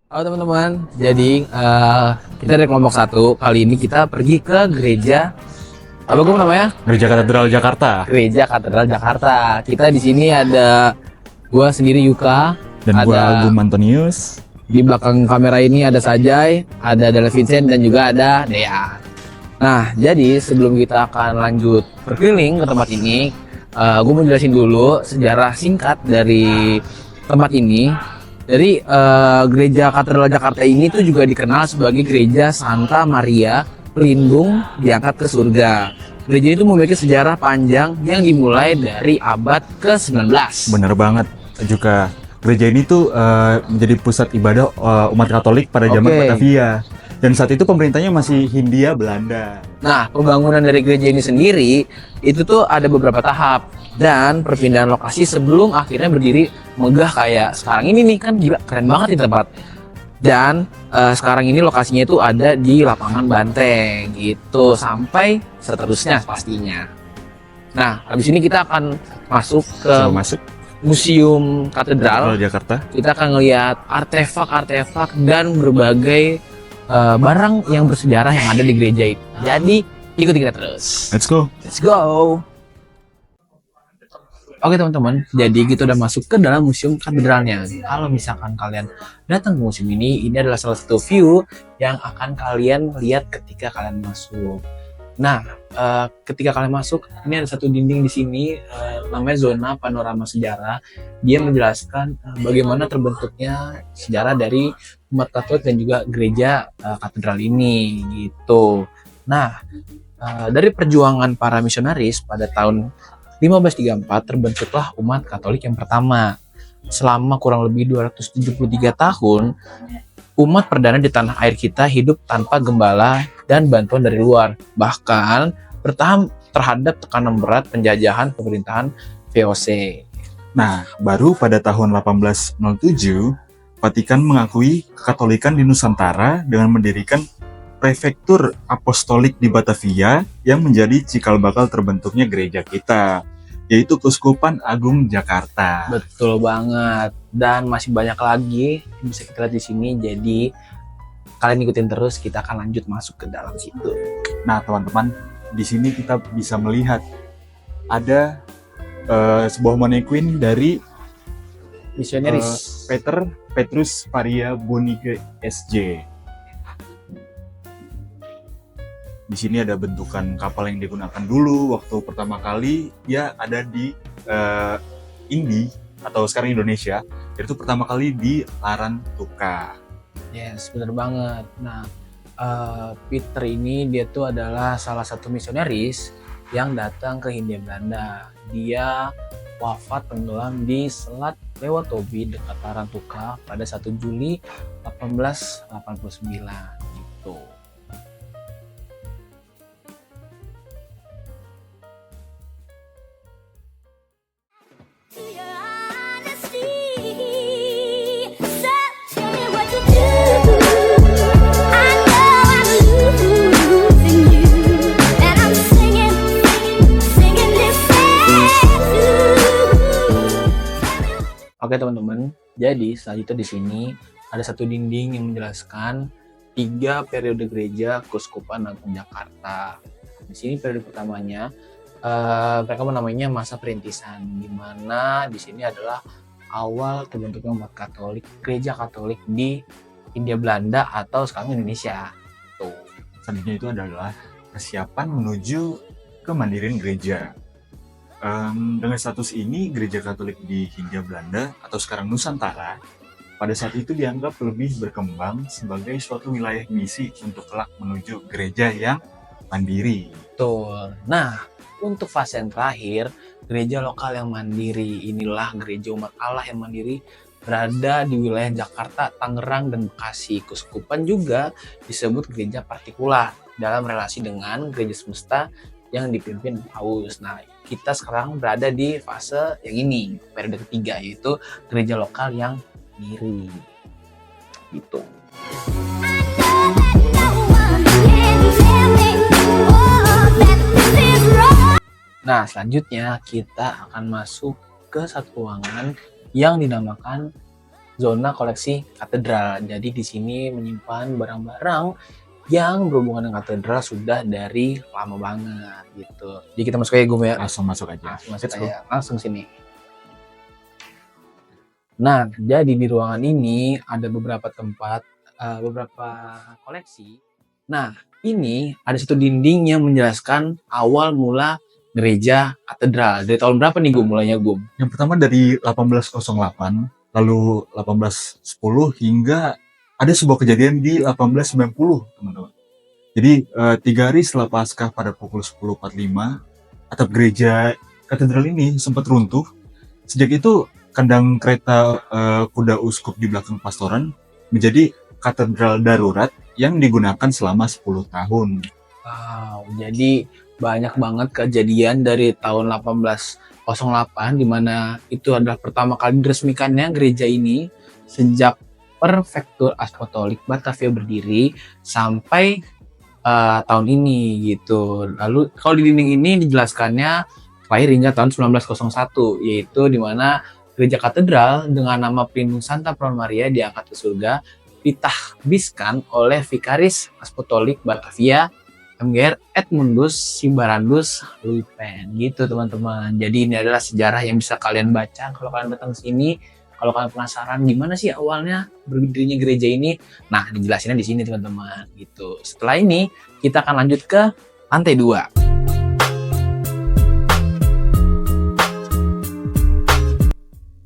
Halo teman-teman, jadi kita dari kelompok satu. Kali ini kita pergi ke gereja, apa gue namanya? Gereja Katedral Jakarta. Gereja Katedral Jakarta. Kita di sini ada gua sendiri Yuka, Dan gua ada Agung Antonius. di belakang kamera ini ada Sajai, ada Dela Vincent dan juga ada Dea. Nah, jadi sebelum kita akan lanjut berkeliling ke tempat ini, gue mau jelasin dulu sejarah singkat dari tempat ini. Jadi gereja Katedral Jakarta ini tuh juga dikenal sebagai gereja Santa Maria Pelindung diangkat ke surga. Gereja itu memiliki sejarah panjang yang dimulai dari abad ke-19. Bener banget. Juga gereja ini tuh menjadi pusat ibadah umat Katolik pada zaman Oke. Batavia. Dan saat itu pemerintahnya masih Hindia Belanda. Nah, pembangunan dari gereja ini sendiri itu tuh ada beberapa tahap dan perpindahan lokasi sebelum akhirnya berdiri megah kayak sekarang ini nih, kan gila keren banget nih tempat. Dan sekarang ini lokasinya itu ada di lapangan Banteng gitu sampai seterusnya pastinya. Nah, habis ini kita akan masuk ke Sebelum masuk Museum Katedral. Katedral Jakarta. Kita akan ngelihat artefak-artefak dan berbagai barang yang bersejarah yang ada di gereja itu. Jadi ikuti kita terus. Let's go. Let's go. Oke teman-teman, jadi kita udah masuk ke dalam museum katedralnya. Kalau misalkan kalian datang ke museum ini adalah salah satu view yang akan kalian lihat ketika kalian masuk. Nah, ketika kalian masuk, ini ada satu dinding di sini, namanya zona panorama sejarah. Dia menjelaskan bagaimana terbentuknya sejarah dari umat Katolik dan juga gereja katedral ini, gitu. Nah, dari perjuangan para misionaris pada tahun 1534 terbentuklah umat Katolik yang pertama. Selama kurang lebih 273 tahun, umat perdana di tanah air kita hidup tanpa gembala dan bantuan dari luar. Bahkan bertahan terhadap tekanan berat penjajahan pemerintahan VOC. Nah, baru pada tahun 1807, Vatikan mengakui kekatolikan di Nusantara dengan mendirikan prefektur apostolik di Batavia yang menjadi cikal bakal terbentuknya gereja kita, yaitu Keuskupan Agung Jakarta. Betul banget. Dan masih banyak lagi yang bisa kita lihat di sini. Jadi kalian ikutin terus, kita akan lanjut masuk ke dalam situ. Nah, teman-teman, di sini kita bisa melihat ada sebuah manekuin dari Misionaris. Petrus Faria Bonike SJ. Di sini ada bentukan kapal yang digunakan dulu waktu pertama kali ya ada di Indi atau sekarang Indonesia, yaitu pertama kali di Larantuka. Yes, benar banget. Nah, Peter ini dia tuh adalah salah satu misionaris yang datang ke Hindia Belanda. Dia wafat tenggelam di Selat Lewatobi dekat Larantuka pada 1 Juli 1889 gitu. Oke teman-teman, jadi selanjutnya di sini ada satu dinding yang menjelaskan 3 periode gereja Keuskupan Agung Jakarta. Di sini periode pertamanya mereka menamainya masa perintisan, di mana di sini adalah awal terbentuknya umat Katolik, gereja Katolik di Hindia Belanda atau sekarang Indonesia. Tuh. Selanjutnya itu adalah persiapan menuju kemandirian gereja. Dengan status ini, gereja Katolik di Hindia Belanda atau sekarang Nusantara pada saat itu dianggap lebih berkembang sebagai suatu wilayah misi untuk kelak menuju gereja yang mandiri. Betul. Nah, untuk fase yang terakhir, gereja lokal yang mandiri inilah gereja umat Allah yang mandiri berada di wilayah Jakarta, Tangerang, dan Bekasi. Keuskupan juga disebut gereja partikular dalam relasi dengan gereja semesta yang dipimpin Paus. Nah, kita sekarang berada di fase yang ini, periode ketiga, yaitu gereja lokal yang mandiri. Gitu. Nah, selanjutnya kita akan masuk ke satu ruangan yang dinamakan zona koleksi katedral. Jadi di sini menyimpan barang-barang yang berhubungan dengan katedral sudah dari lama banget gitu. Jadi kita masuk aja Gum ya. Langsung masuk aja. Langsung masuk Let's go. aja. Langsung sini. Nah, jadi di ruangan ini ada beberapa tempat, beberapa koleksi. Nah, ini ada satu dinding yang menjelaskan awal mula gereja katedral. Dari tahun berapa nih Gum mulainya Gum? Yang pertama dari 1808, lalu 1810 hingga ada sebuah kejadian di 1890, teman-teman. Jadi 3 hari setelah Paskah pada pukul 10.45, atap gereja katedral ini sempat runtuh. Sejak itu kandang kereta kuda uskup di belakang pastoran menjadi katedral darurat yang digunakan selama 10 tahun. Wow, jadi banyak banget kejadian dari tahun 1808 di mana itu adalah pertama kali diresmikannya gereja ini sejak Prefektur Apostolic Batavia berdiri sampai tahun ini gitu. Lalu kalau di dinding ini dijelaskannya lahir hingga tahun 1901, yaitu di mana gereja katedral dengan nama pelindung Santa Prawn Maria diangkat ke surga ditahbiskan oleh Vikaris Apostolic Batavia MGR Edmundus Sibarandus Luypen gitu teman-teman. Jadi ini adalah sejarah yang bisa kalian baca kalau kalian datang ke sini. Kalau kalian penasaran gimana sih awalnya berdirinya gereja ini, nah dijelasinnya di sini teman-teman gitu. Setelah ini kita akan lanjut ke lantai 2.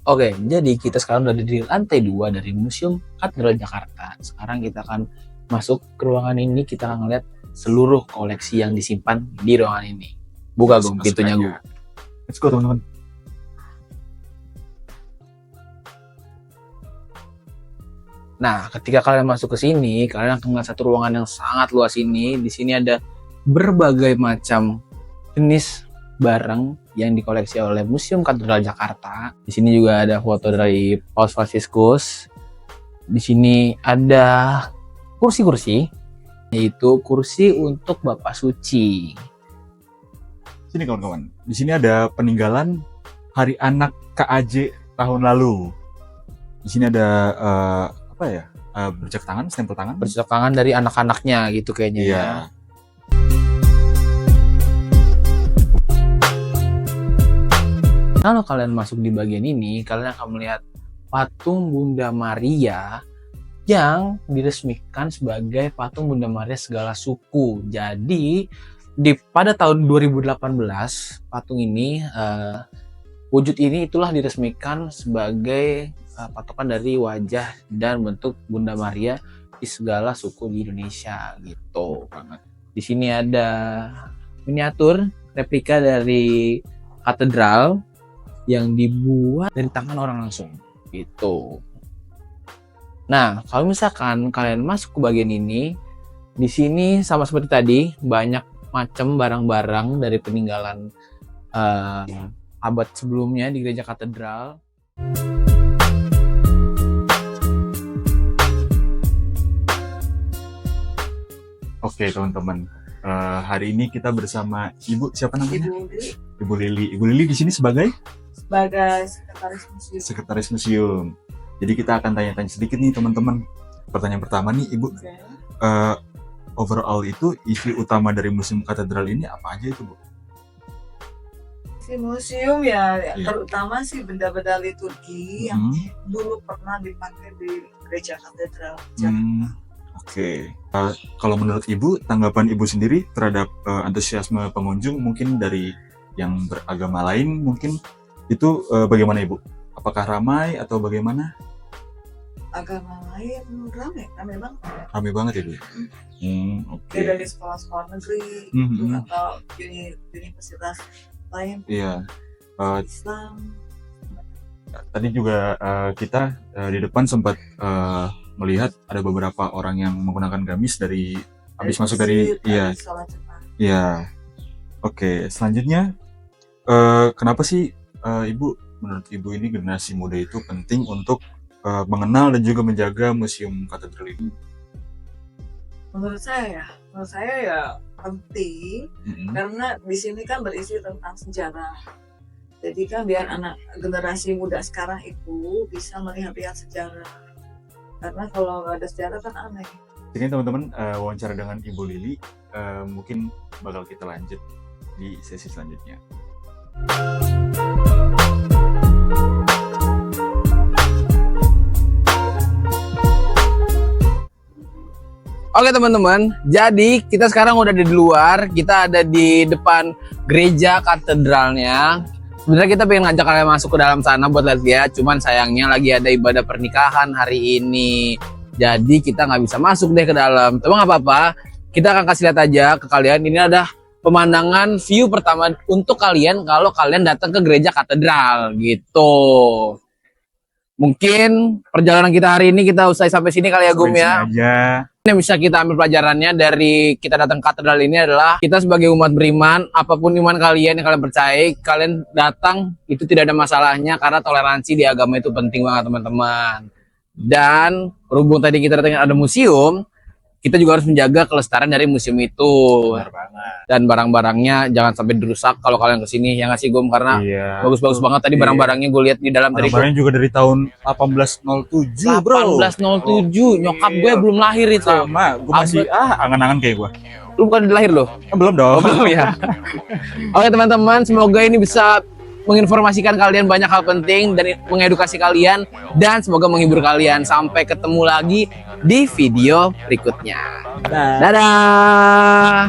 Oke, jadi kita sekarang udah di lantai 2 dari Museum Katedral Jakarta. Sekarang kita akan masuk ke ruangan ini, kita akan ngeliat seluruh koleksi yang disimpan di ruangan ini. Buka Gum pintunya Gum. Let's go teman-teman. Nah, ketika kalian masuk ke sini, kalian akan melihat satu ruangan yang sangat luas ini. Di sini ada berbagai macam jenis barang yang dikoleksi oleh Museum Katedral Jakarta. Di sini juga ada foto dari Paus Fransiskus. Di sini ada kursi-kursi, yaitu kursi untuk Bapak Suci. Sini kawan-kawan. Di sini ada peninggalan Hari Anak KAJ tahun lalu. Di sini ada bercak tangan, stempel tangan. Bercak tangan dari anak-anaknya gitu kayaknya Iya. ya. Kalau kalian masuk di bagian ini, kalian akan melihat patung Bunda Maria yang diresmikan sebagai patung Bunda Maria segala suku. Jadi pada tahun 2018 patung ini wujud ini itulah diresmikan sebagai patokan dari wajah dan bentuk Bunda Maria di segala suku di Indonesia gitu. Di sini ada miniatur replika dari katedral yang dibuat dari tangan orang langsung gitu. Nah, kalau misalkan kalian masuk ke bagian ini, di sini sama seperti tadi banyak macam barang-barang dari peninggalan abad sebelumnya di gereja katedral. Oke teman-teman, hari ini kita bersama Ibu siapa namanya? Ibu Lili. Ibu Lili di sini sebagai sekretaris museum. Sekretaris museum. Jadi kita akan tanya-tanya sedikit nih teman-teman. Pertanyaan pertama nih Ibu, overall itu isi utama dari Museum Katedral ini apa aja itu Bu? Si museum ya terutama sih benda-benda liturgi yang dulu pernah dipakai di gereja katedral. Oke. Kalau menurut Ibu, tanggapan Ibu sendiri terhadap antusiasme pengunjung mungkin dari yang beragama lain mungkin itu bagaimana Ibu? Apakah ramai atau bagaimana? Agama lain ramai banget. Ramai banget Ibu. Oke. Dari sekolah-sekolah negeri atau universitas lain. Iya. Islam. Tadi juga kita di depan sempat melihat ada beberapa orang yang menggunakan gamis dari habis masuk dari iya. Oke, selanjutnya kenapa sih Ibu menurut Ibu ini generasi muda itu penting untuk mengenal dan juga menjaga Museum Katedral ini? Menurut saya ya penting karena di sini kan berisi tentang sejarah Jadi kan biar anak generasi muda sekarang itu bisa melihat-lihat sejarah. Karena kalau nggak ada sejarah kan aneh. Jadi teman-teman, wawancara dengan Ibu Lili mungkin bakal kita lanjut di sesi selanjutnya. Oke teman-teman, jadi kita sekarang udah di luar, kita ada di depan gereja katedralnya. Sebenarnya kita pengen ngajak kalian masuk ke dalam sana buat lihat, cuman sayangnya lagi ada ibadah pernikahan hari ini. Jadi kita nggak bisa masuk deh ke dalam. Tapi nggak apa-apa, kita akan kasih lihat aja ke kalian. Ini ada pemandangan view pertama untuk kalian kalau kalian datang ke gereja katedral gitu. Mungkin perjalanan kita hari ini kita usai sampai sini kali ya Gum ya. Aja. Yang bisa kita ambil pelajarannya dari kita datang ke katedral ini adalah kita sebagai umat beriman, apapun iman kalian yang kalian percaya, kalian datang itu tidak ada masalahnya karena toleransi di agama itu penting banget teman-teman. Dan berhubung tadi kita datang ada museum, kita juga harus menjaga kelestarian dari museum itu. Benar banget. Dan barang-barangnya jangan sampai dirusak kalau kalian kesini ya ngasih Gum karena Iya. bagus-bagus banget tadi barang-barangnya gue lihat di dalam tadi. Barang-barangnya juga dari tahun 1807, bro. 1807, nyokap gue belum lahir itu. Sama, gue masih angan-angan kayak gue. Lu bukan lahir loh? Belum dong. Belum ya. Oke teman-teman, semoga ini bisa menginformasikan kalian banyak hal penting dan mengedukasi kalian dan semoga menghibur kalian. Sampai ketemu lagi di video berikutnya. Dadah.